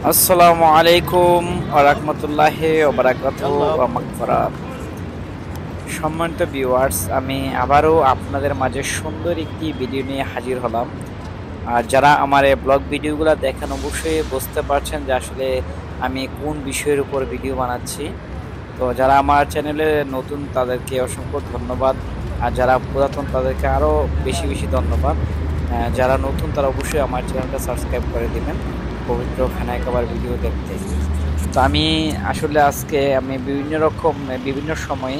আসসালামু আলাইকুম ওয়া রাহমাতুল্লাহি ওয়া বারাকাতুহু ওয়া মাগফিরাত। সম্মানিত ভিউয়ার্স, আমি আবারও আপনাদের মাঝে সুন্দর একটি ভিডিও নিয়ে হাজির হলাম। আর যারা আমার এই ব্লগ ভিডিওগুলো দেখেন অবশ্যই বুঝতে পারছেন যে আসলে আমি কোন বিষয়ের উপর ভিডিও বানাচ্ছি। তো যারা আমার চ্যানেলে নতুন তাদেরকে অসংখ্য ধন্যবাদ, আর যারা পুরাতন তাদেরকে আরও বেশি বেশি ধন্যবাদ। যারা নতুন তারা অবশ্যই আমার চ্যানেলটা সাবস্ক্রাইব করে দিবেন পবিত্র খানায় কাবার ভিডিও দেখতে। তো আমি আসলে আজকে বিভিন্ন সময়ে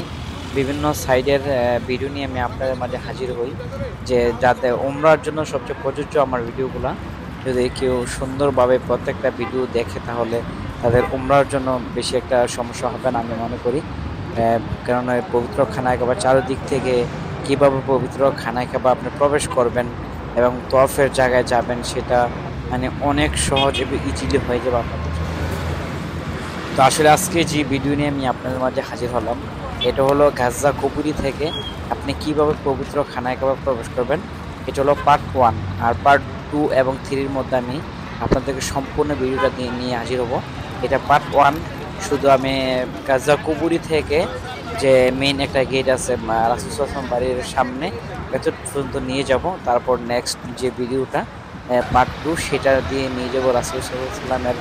বিভিন্ন সাইডের ভিডিও নিয়ে আমি আপনাদের মাঝে হাজির হই, যে যাতে উমরার জন্য সবচেয়ে প্রযোজ্য আমার ভিডিওগুলা। যদি কেউ সুন্দরভাবে প্রত্যেকটা ভিডিও দেখে তাহলে তাদের উমরার জন্য বেশি একটা সমস্যা হবে না আমি মনে করি। কেননা পবিত্র খানায় কাবা চারদিক থেকে কীভাবে পবিত্র খানায় কাবা আপনি প্রবেশ করবেন এবং তওয়াফের জায়গায় যাবেন সেটা মানে অনেক সহজ এবং ইজিলি হয়ে যাবে আপনাদের জন্য। তো আসলে আজকে যে ভিডিও নিয়ে আমি আপনাদের মাঝে হাজির হলাম, এটা হলো গাজ্জা কুবুরি থেকে আপনি কিভাবে পবিত্র খানায় কাবা প্রবেশ করবেন। এটা হলো পার্ট 1, আর পার্ট 2 এবং 3-র মধ্যে আমি আপনাদেরকে সম্পূর্ণ ভিডিওটা নিয়ে হাজির হব। এটা পার্ট 1, শুধু আমি গাজ্জা কুবুরি থেকে যে মেইন একটা গেট আছে রাসূল সাল্লাল্লাহু আলাইহি ওয়াসাল্লাম বাড়ির সামনে এত পর্যন্ত নিয়ে যাব। তারপর নেক্সট যে ভিডিওটা পার্ট 2 সেটা দিয়ে নিয়ে যাব রাসূল সাল্লাল্লাহু আলাইহি ওয়াসাল্লামের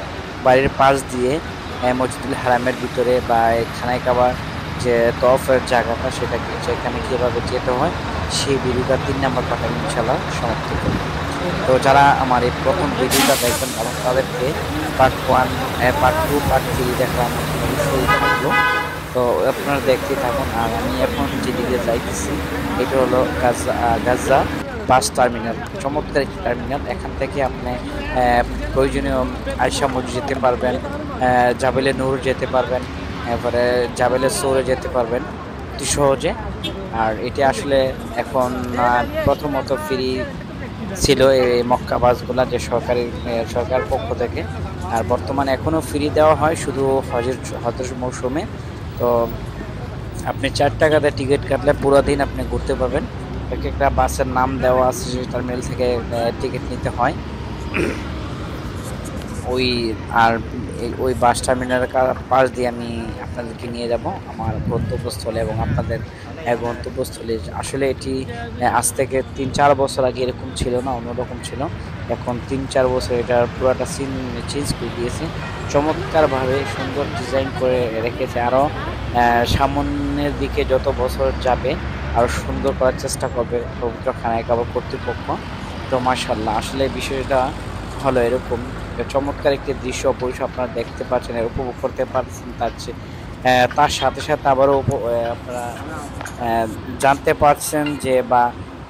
বাড়ির পাশ দিয়ে মসজিদুল হারামের ভিতরে বা খানায় কাবার যে তওয়াফের জায়গাটা সেখানে কীভাবে যেতে হয় সেই ভিডিওটা 3 নম্বর পার্ট আমি ইনশাআল্লাহ সমাপ্ত করব। তো যারা আমার এই প্রথম ভিডিওটা দেখবেন এবং তাদেরকে পার্ট 1, পার্ট 2, পার্ট 3 দেখার অবশ্যই থাকলো। তো আপনারা দেখতে থাকুন। আর আমি এখন যেদিকে যাইতেছি এটা হলো গাজ্জা বাস টার্মিনাল। চমৎকার একটি টার্মিনাল। এখান থেকে আপনি প্রয়োজনীয় আয়েশা মসজিদ যেতে পারবেন, জাবেলে নূর যেতে পারবেন, এরপরে জাবেলে সৌরে যেতে পারবেন অতি সহজে। আর এটি আসলে এখন প্রথমত ফ্রি ছিল এই মক্কা বাসগুলা, যে সরকার পক্ষ থেকে। আর বর্তমানে এখনও ফ্রি দেওয়া হয় শুধু হজের মৌসুমে। তো আপনি 4 টাকাতে টিকিট কাটলে পুরো দিন আপনি ঘুরতে পারবেন। একটা বাসের নাম দেওয়া আছে, সেই টার্মিনাল থেকে টিকিট নিতে হয়। ওই বাস টার্মিনালের পাশ দিয়ে আমি আপনাদেরকে নিয়ে যাব আমার গন্তব্যস্থলে। এবং আপনাদের গন্তব্যস্থলে আসলে এটি আজ থেকে 3-4 বছর আগে এরকম ছিল না, অন্যরকম ছিল। এখন 3-4 বছর এটার পুরোটা সিন চেঞ্জ করে দিয়েছে, চমৎকারভাবে সুন্দর ডিজাইন করে রেখেছে। আরও সামনের দিকে যত বছর যাবে আরও সুন্দর করার চেষ্টা করবে পবিত্র খানায় কাবা কর্তৃপক্ষ। তো মাশাআল্লাহ, আসলে বিষয়টা হলো এরকম চমৎকার একটি দৃশ্য অবশ্যই আপনারা দেখতে পাচ্ছেন, উপভোগ করতে পারছেন। তার সাথে সাথে আবারও আপনারা জানতে পারছেন যে, বা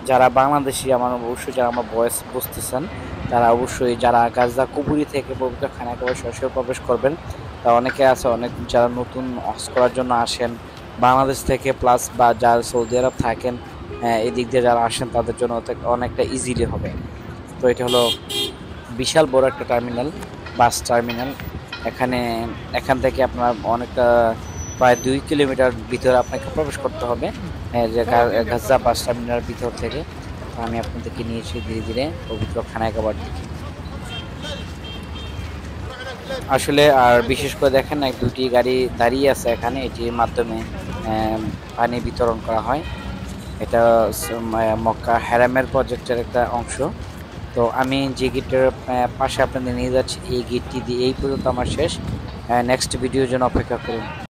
যারা বাংলাদেশি আমার অবশ্যই যারা আমার ভয়েস বুঝতেছেন তারা অবশ্যই যারা গাজ্জা কুবুরি থেকে পবিত্র খানায় কাবা সরাসরি প্রবেশ করবেন। তা অনেকে আছে, অনেক যারা নতুন হজ করার জন্য আসেন বাংলাদেশ থেকে, প্লাস বা যারা সৌদি আরব থাকেন এই দিক দিয়ে যারা আসেন তাদের জন্য অনেকটা ইজিলি হবে। তো এটা হলো বিশাল বড় একটা টার্মিনাল, বাস টার্মিনাল। এখান থেকে আপনার অনেকটা প্রায় 2 কিলোমিটার ভিতরে আপনাকে প্রবেশ করতে হবে যে গাজ্জা বাস টার্মিনাল ভিতর থেকে। আমি আপনাদেরকে নিয়েছি ধীরে ধীরে পবিত্র খানায় কাবার দিকে। আসলে আর বিশেষ করে দেখেন 1-2টি গাড়ি দাঁড়িয়ে আছে এখানে, এটির মাধ্যমে পানি বিতরণ করা হয়। এটা মক্কা হারামের প্রজেক্টের একটা অংশ। তো আমি যে গেটের পাশে আপনাদের নিয়ে যাচ্ছি এই গেটটি দিয়ে এই পর্যন্ত আমার শেষ। নেক্সট ভিডিওর জন্য অপেক্ষা করুন।